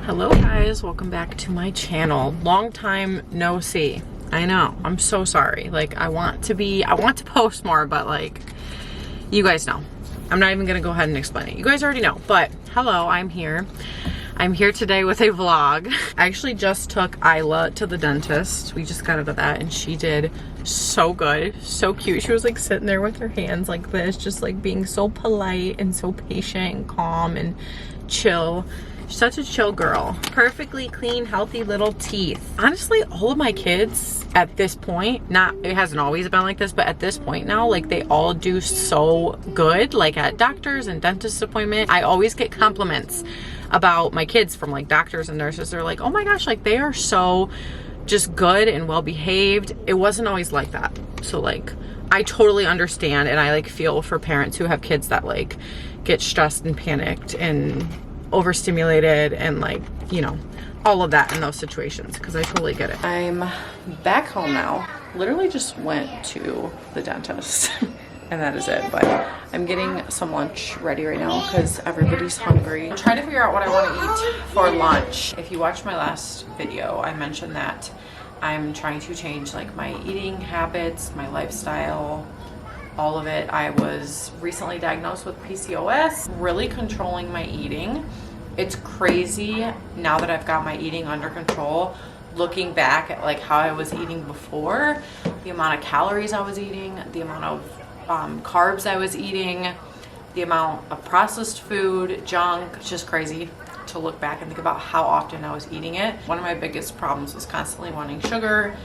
Hello guys, welcome back to my channel. Long time no see. I know, I'm so sorry. Like I want to post more, but like you guys know. I'm not even gonna go ahead and explain it. You guys already know, but hello, I'm here. I'm here today with a vlog. I actually just took Isla to the dentist. We just got out of that and she did so good, so cute. She was like sitting there with her hands like this, just like being so polite and so patient and calm and chill. She's such a chill girl. Perfectly clean, healthy little teeth. Honestly, all of my kids at this point, it hasn't always been like this, but at this point now, like they all do so good. Like at doctors and dentist appointment, I always get compliments about my kids from like doctors and nurses. They're like, oh my gosh, like they are so just good and well behaved. It wasn't always like that. So like, I totally understand and I like feel for parents who have kids that like get stressed and panicked and overstimulated and like, you know, all of that in those situations, because I totally get it. I'm back home now. Literally just went to the dentist and that is it, but I'm getting some lunch ready right now because everybody's hungry. I'm trying to figure out what I want to eat for lunch. If you watched my last video, I mentioned that I'm trying to change like my eating habits, my lifestyle, all of it. I was recently diagnosed with PCOS, really controlling my eating. It's crazy now that I've got my eating under control, looking back at like how I was eating before, the amount of calories I was eating, the amount of carbs I was eating, the amount of processed food, junk. It's just crazy to look back and think about how often I was eating it. One of my biggest problems was constantly wanting sugar,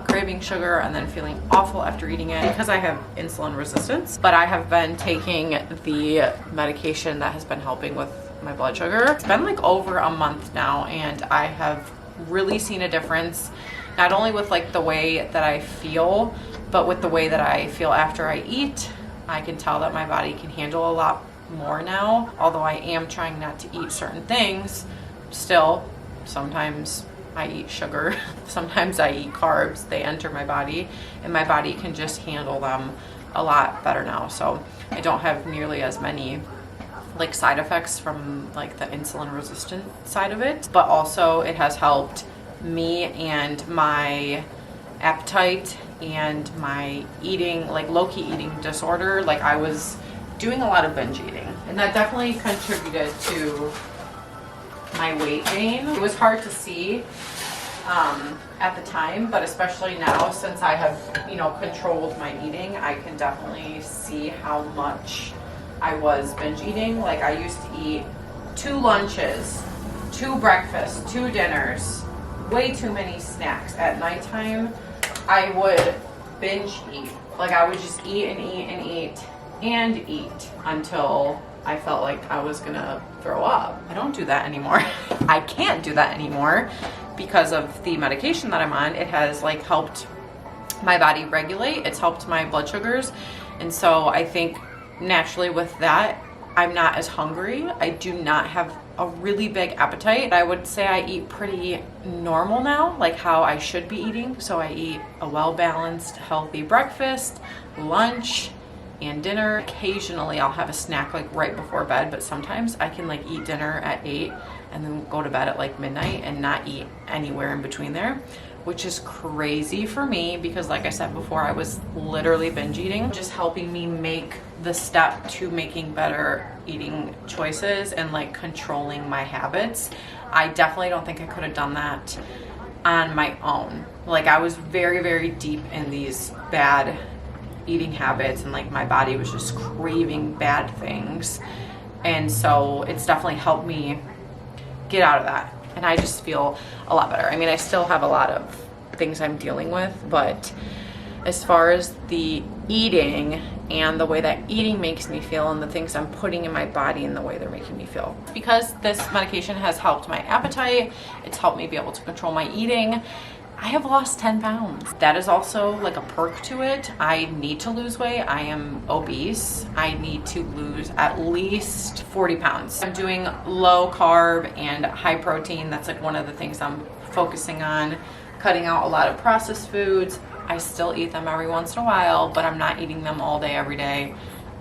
craving sugar, and then feeling awful after eating it because I have insulin resistance. But I have been taking the medication that has been helping with my blood sugar. It's been like over a month now and I have really seen a difference, not only with like the way that I feel, but with the way that I feel after I eat. I can tell that my body can handle a lot more now. Although I am trying not to eat certain things, still sometimes I eat sugar, sometimes I eat carbs, they enter my body and my body can just handle them a lot better now. So I don't have nearly as many like side effects from like the insulin resistant side of it, but also it has helped me and my appetite and my eating, like low-key eating disorder. Like I was doing a lot of binge eating and that definitely contributed to my weight gain. It was hard to see at the time, but especially now since I have, you know, controlled my eating, I can definitely see how much I was binge eating. Like I used to eat 2 lunches, 2 breakfasts, 2 dinners, way too many snacks. At nighttime, I would binge eat. Like I would just eat and eat and eat and eat until I felt like I was gonna throw up. I don't do that anymore. I can't do that anymore because of the medication that I'm on. It has like helped my body regulate. It's helped my blood sugars. And so I think naturally with that, I'm not as hungry. I do not have a really big appetite. I would say I eat pretty normal now, like how I should be eating. So I eat a well-balanced, healthy breakfast, lunch, and dinner. Occasionally I'll have a snack like right before bed, but sometimes I can like eat dinner at 8 and then go to bed at like midnight and not eat anywhere in between there, which is crazy for me because like I said before, I was literally binge eating. Just helping me make the step to making better eating choices and like controlling my habits. I definitely don't think I could have done that on my own. Like I was very, very deep in these bad eating habits and like my body was just craving bad things. And so it's definitely helped me get out of that. And I just feel a lot better. I mean, I still have a lot of things I'm dealing with, but as far as the eating and the way that eating makes me feel and the things I'm putting in my body and the way they're making me feel. Because this medication has helped my appetite, it's helped me be able to control my eating. I have lost 10 pounds. That is also like a perk to it. I need to lose weight. I am obese. I need to lose at least 40 pounds. I'm doing low carb and high protein. That's like one of the things I'm focusing on. Cutting out a lot of processed foods. I still eat them every once in a while, but I'm not eating them all day, every day.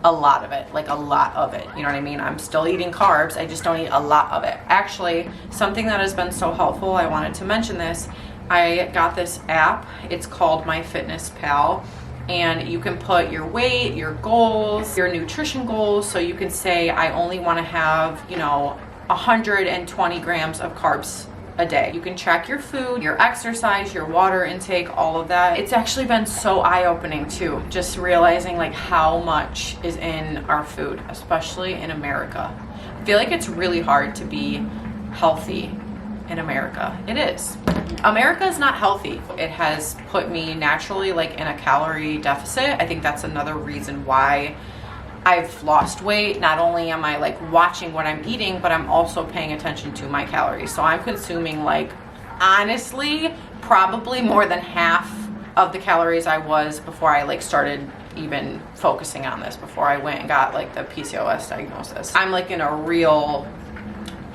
a lot of it, like a lot of it. You know what I mean? I'm still eating carbs. I just don't eat a lot of it. Actually, something that has been so helpful, I wanted to mention this. I got this app. It's called MyFitnessPal. And you can put your weight, your goals, your nutrition goals. So you can say, I only want to have, you know, 120 grams of carbs a day. You can track your food, your exercise, your water intake, all of that. It's actually been so eye-opening too, just realizing like how much is in our food, especially in America. I feel like it's really hard to be healthy in America. It is. America is not healthy. It has put me naturally like in a calorie deficit. I think that's another reason why I've lost weight. Not only am I like watching what I'm eating, but I'm also paying attention to my calories. So I'm consuming like, honestly, probably more than half of the calories I was before I like started even focusing on this, before I went and got like the PCOS diagnosis. I'm like in a real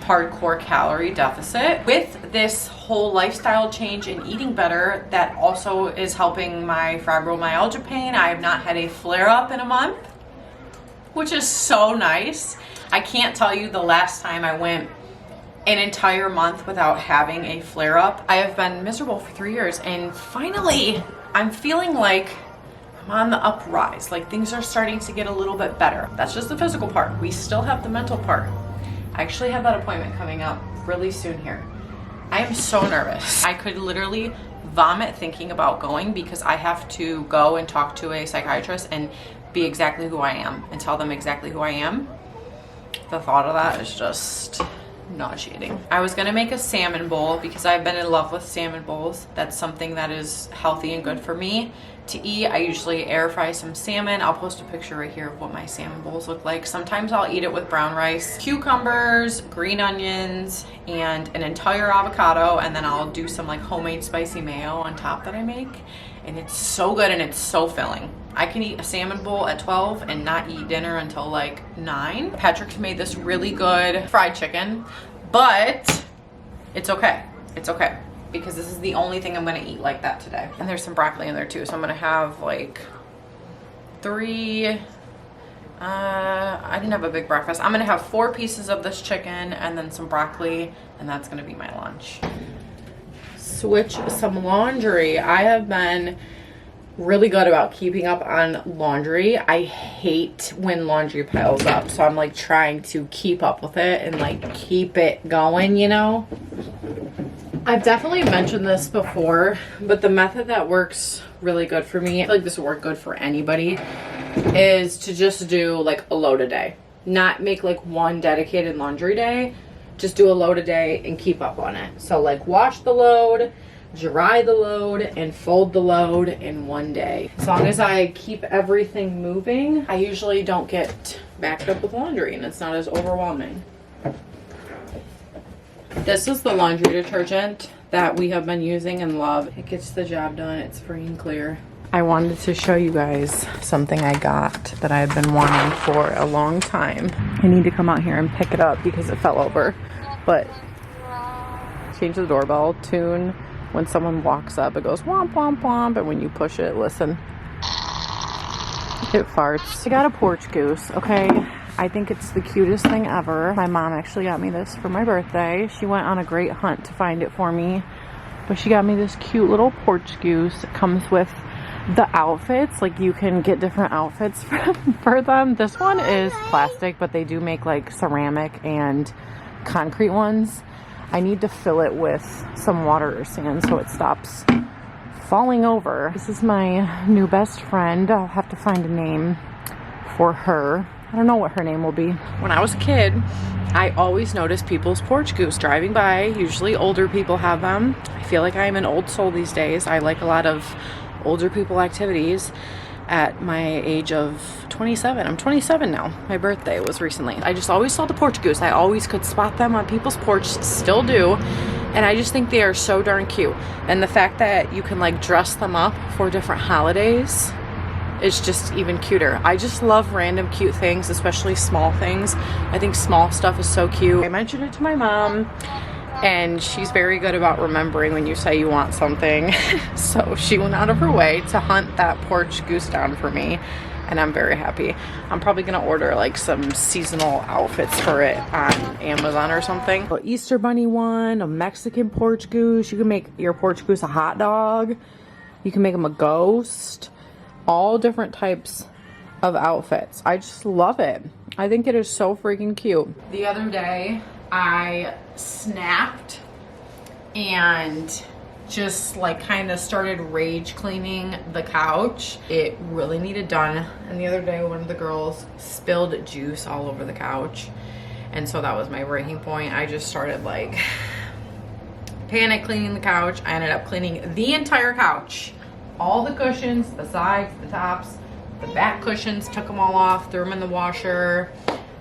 hardcore calorie deficit. With this whole lifestyle change and eating better, that also is helping my fibromyalgia pain. I have not had a flare up in a month, which is so nice. I can't tell you the last time I went an entire month without having a flare up. I have been miserable for 3 years, and finally I'm feeling like I'm on the uprise. Like things are starting to get a little bit better. That's just the physical part. We still have the mental part. I actually have that appointment coming up really soon here. I am so nervous. I could literally vomit thinking about going, because I have to go and talk to a psychiatrist and be exactly who I am and tell them exactly who I am. The thought of that is just nauseating. I was gonna make a salmon bowl because I've been in love with salmon bowls. That's something that is healthy and good for me to eat. I usually air fry some salmon. I'll post a picture right here of what my salmon bowls look like. Sometimes I'll eat it with brown rice, cucumbers, green onions, and an entire avocado, and then I'll do some like homemade spicy mayo on top that I make. And it's so good and it's so filling. I can eat a salmon bowl at 12 and not eat dinner until like 9. Patrick's made this really good fried chicken, but it's okay. It's okay, because this is the only thing I'm gonna eat like that today. And there's some broccoli in there too, so I'm gonna have like 3, I didn't have a big breakfast. I'm gonna have 4 pieces of this chicken and then some broccoli, and that's gonna be my lunch. Switch some laundry. I have been really good about keeping up on laundry. I hate when laundry piles up, so I'm like trying to keep up with it and like keep it going, you know? I've definitely mentioned this before, but the method that works really good for me, I feel like this will work good for anybody, is to just do like a load a day. Not make like one dedicated laundry day, just do a load a day and keep up on it. So like wash the load, dry the load, and fold the load in one day. As long as I keep everything moving, I usually don't get backed up with laundry and it's not as overwhelming. This is the laundry detergent that we have been using and love. It gets the job done. It's free and clear. I wanted to show you guys something I got that I've been wanting for a long time. I need to come out here and pick it up because it fell over. But change the doorbell tune. When someone walks up, it goes womp womp womp, and when you push it, listen, it farts. I got a porch goose, okay? I think it's the cutest thing ever. My mom actually got me this for my birthday. She went on a great hunt to find it for me, but she got me this cute little porch goose. It comes with the outfits, like you can get different outfits for them. This one is plastic, but they do make like ceramic and concrete ones. I need to fill it with some water or sand so it stops falling over. This is my new best friend. I'll have to find a name for her. I don't know what her name will be. When I was a kid, I always noticed people's porch goose driving by. Usually older people have them. I feel like I am an old soul these days. I like a lot of older people activities at my age of 27. I'm 27 now. My birthday was recently. I just always saw the porch goose. I always could spot them on people's porch, still do. And I just think they are so darn cute. And the fact that you can like dress them up for different holidays is just even cuter. I just love random cute things, especially small things. I think small stuff is so cute. I mentioned it to my mom, and she's very good about remembering when you say you want something. So she went out of her way to hunt that porch goose down for me. and I'm very happy. I'm probably gonna order like some seasonal outfits for it on Amazon or something. A Easter bunny one, a Mexican porch goose. You can make your porch goose a hot dog. You can make them a ghost. All different types of outfits. I just love it. I think it is so freaking cute. The other day I snapped and just like kind of started rage cleaning the couch. It really needed done. And the other day one of the girls spilled juice all over the couch, and so that was my breaking point. I just started like panic cleaning the couch. I ended up cleaning the entire couch, all the cushions, the sides, the tops, the back cushions, took them all off, threw them in the washer.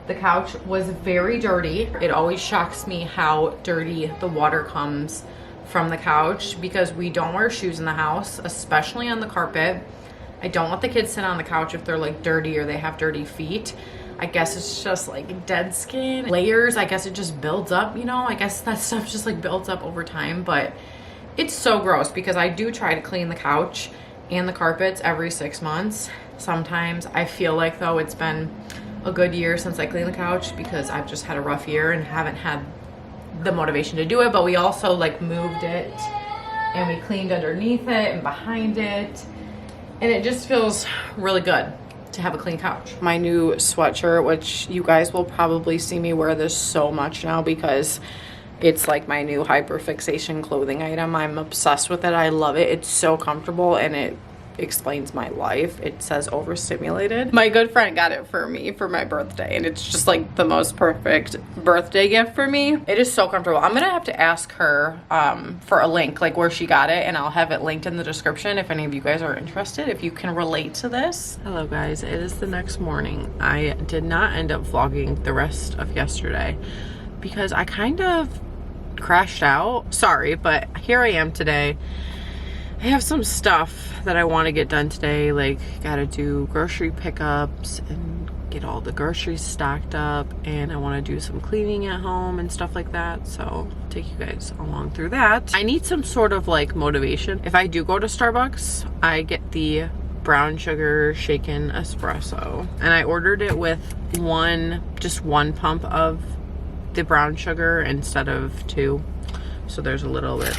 The couch was very dirty. It always shocks me how dirty the water comes from the couch because we don't wear shoes in the house, especially on the carpet. I don't let the kids sit on the couch if they're like dirty or they have dirty feet. I guess it's just like dead skin, layers. I guess it just builds up, you know? I guess that stuff just like builds up over time, but it's so gross because I do try to clean the couch and the carpets every 6 months. Sometimes I feel like though it's been a good year since I cleaned the couch because I've just had a rough year and haven't had the motivation to do it, but we also like moved it and we cleaned underneath it and behind it, and it just feels really good to have a clean couch. My new sweatshirt, which you guys will probably see me wear this so much now because it's like my new hyperfixation clothing item. I'm obsessed with it. I love it. It's so comfortable and it explains my life. It says overstimulated. My good friend got it for me for my birthday, and it's just like the most perfect birthday gift for me. It is so comfortable. I'm gonna have to ask her for a link, like where she got it, and I'll have it linked in the description if any of you guys are interested, if you can relate to this. Hello guys, it is the next morning. I did not end up vlogging the rest of yesterday because I kind of crashed out. Sorry, but here I am today. I have some stuff that I want to get done today, like gotta do grocery pickups and get all the groceries stocked up, and I want to do some cleaning at home and stuff like that, so I'll take you guys along through that. I need some sort of like motivation. If I do go to Starbucks, I get the brown sugar shaken espresso, and I ordered it with just one pump of the brown sugar instead of 2, so there's a little bit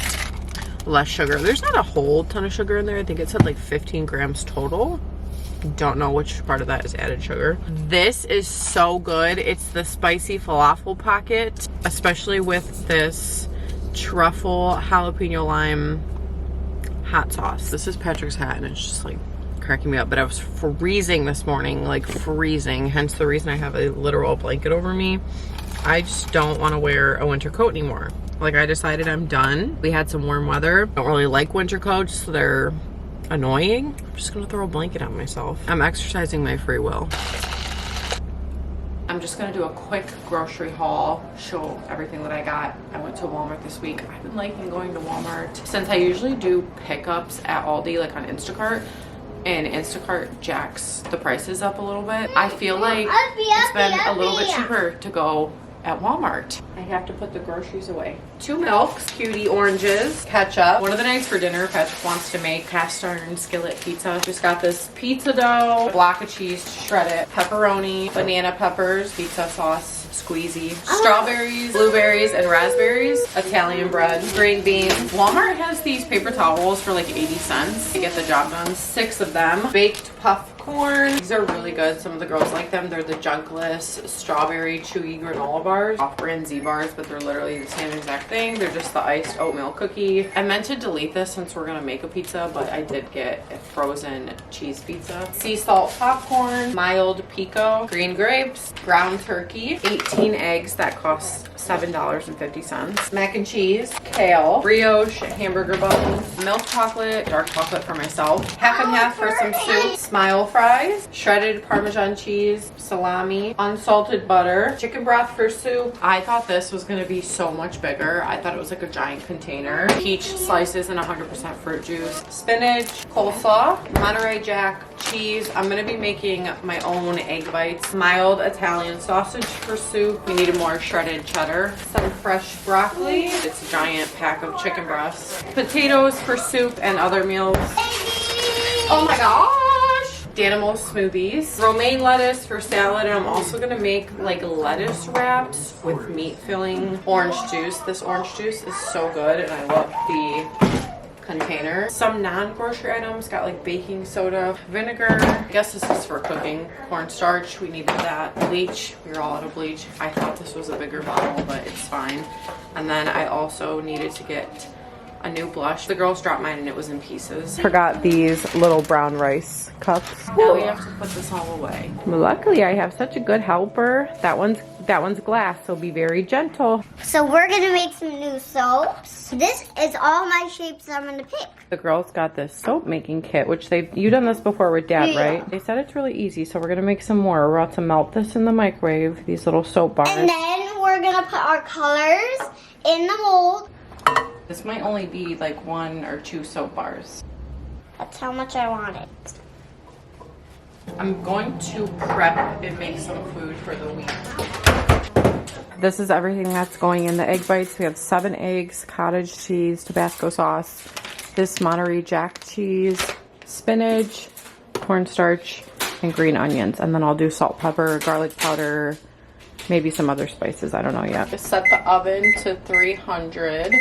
less sugar. There's not a whole ton of sugar in there. I think it said like 15 grams total. Don't know which part of that is added sugar. This is so good. It's the spicy falafel pocket, especially with this truffle jalapeno lime hot sauce. This is Patrick's hat and it's just like cracking me up, but I was freezing this morning, like freezing, hence the reason I have a literal blanket over me. I just don't want to wear a winter coat anymore. Like, I decided I'm done. We had some warm weather. I don't really like winter coats, so they're annoying. I'm just gonna throw a blanket on myself. I'm exercising my free will. I'm just gonna do a quick grocery haul, show everything that I got. I went to Walmart this week. I've been liking going to Walmart since I usually do pickups at Aldi, like on Instacart, and Instacart jacks the prices up a little bit. I feel like it's been a little bit cheaper to go at Walmart. I have to put the groceries away. 2 milks, cutie oranges, ketchup. One of the nights for dinner, Patrick wants to make cast iron skillet pizza. Just got this pizza dough, block of cheese, shred it, pepperoni, banana peppers, pizza sauce, squeezy, strawberries, blueberries, and raspberries, Italian bread, green beans. Walmart has these paper towels for like 80 cents to get the job done. 6 of them. Baked puff corn. These are really good. Some of the girls like them. They're the Junkless strawberry chewy granola bars. Off-brand Z bars, but they're literally the same exact thing. They're just the iced oatmeal cookie. I meant to delete this since we're gonna make a pizza, but I did get a frozen cheese pizza. Sea salt popcorn, mild pico, green grapes, ground turkey, 18 eggs that cost $7.50. Mac and cheese, kale, brioche, hamburger buns, milk chocolate, dark chocolate for myself, half and half for some soup, smile fries, shredded Parmesan cheese, salami, unsalted butter, chicken broth for soup. I thought this was gonna be so much bigger. I thought it was like a giant container. Peach slices and 100% fruit juice, spinach, coleslaw, Monterey Jack, cheese. I'm gonna be making my own egg bites, mild Italian sausage for soup. We needed more shredded cheddar, some fresh broccoli. It's a giant pack of chicken breasts, potatoes for soup and other meals. Oh my gosh! Danimals smoothies, romaine lettuce for salad, and I'm also gonna make like lettuce wraps with meat filling. Orange juice. This orange juice is so good, and I love the container. Some non-grocery items, got like baking soda, vinegar. I guess this is for cooking. Cornstarch, we needed that. Bleach, we were all out of bleach. I thought this was a bigger bottle, but it's fine. And then I also needed to get a new blush. The girls dropped mine and it was in pieces. Forgot these little brown rice cups. Now we have to put this all away. Luckily, I have such a good helper. That one's glass, so be very gentle. So we're gonna make some new soaps. This is all my shapes I'm gonna pick. The girls got this soap making kit, which you done this before with Dad, Yeah. right? They said it's really easy, so we're gonna make some more. We're about to melt this in the microwave, these little soap bars. And then we're gonna put our colors in the mold. This might only be like 1 or 2 soap bars. That's how much I want it. I'm going to prep and make some food for the week. This is everything that's going in the egg bites. We have 7 eggs, cottage cheese, Tabasco sauce, this Monterey Jack cheese, spinach, cornstarch, and green onions. And then I'll do salt, pepper, garlic powder, maybe some other spices. I don't know yet. Just set the oven to 300.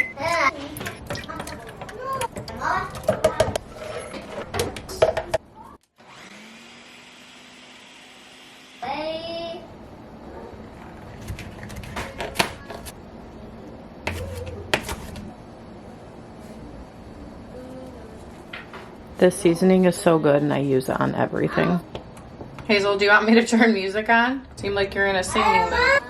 This seasoning is so good and I use it on everything. Hazel, do you want me to turn music on? Seem like you're in a singing mood.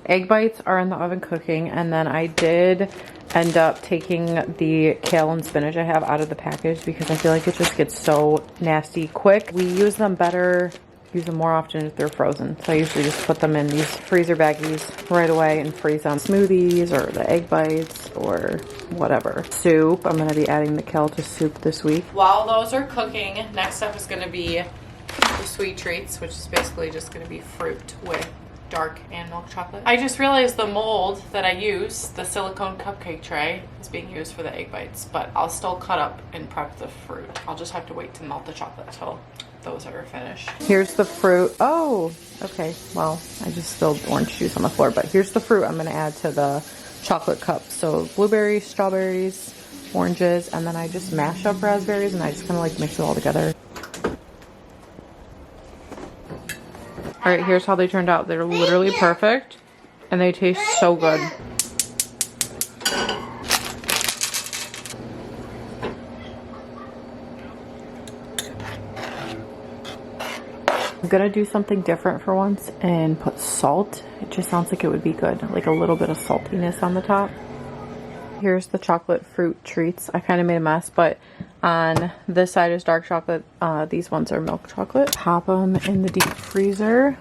Egg bites are in the oven cooking, and then I did end up taking the kale and spinach I have out of the package because I feel like it just gets so nasty quick. We use them better, use them more often if they're frozen. So I usually just put them in these freezer baggies right away and freeze them. Smoothies or the egg bites or whatever. Soup, I'm gonna be adding the kale to soup this week. While those are cooking, next up is gonna be the sweet treats, which is basically just gonna be fruit with dark and milk chocolate. I just realized the mold that I use, the silicone cupcake tray, is being used for the egg bites, but I'll still cut up and prep the fruit. I'll just have to wait to melt the chocolate till those are finished. Here's the fruit. Oh, okay. Well, I just spilled orange juice on the floor, but here's the fruit I'm gonna add to the chocolate cup. So blueberries, strawberries, oranges, and then I just mash up raspberries and I just kind of like mix it all together. All right, here's how they turned out. They're literally perfect and they taste so good. I'm gonna do something different for once and put salt. It just sounds like it would be good, like a little bit of saltiness on the top. Here's the chocolate fruit treats. I kind of made a mess, but on this side is dark chocolate. These ones are milk chocolate. Pop them in the deep freezer.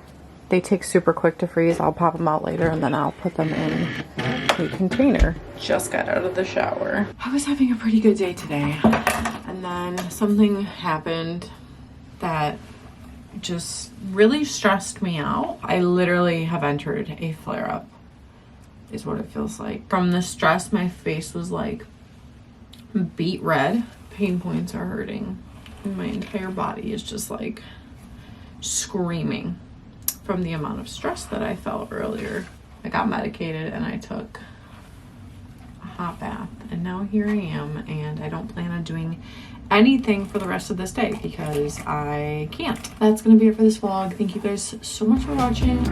They take super quick to freeze. I'll pop them out later and then I'll put them in a container. Just got out of the shower. I was having a pretty good day today, and then something happened that just really stressed me out. I literally have entered a flare-up, is what it feels like. From the stress, my face was like beet red. Pain points are hurting, and my entire body is just like screaming from the amount of stress that I felt earlier. I got medicated and I took a hot bath, and now here I am, and I don't plan on doing anything for the rest of this day because I can't. That's gonna be it for this vlog. Thank you guys so much for watching.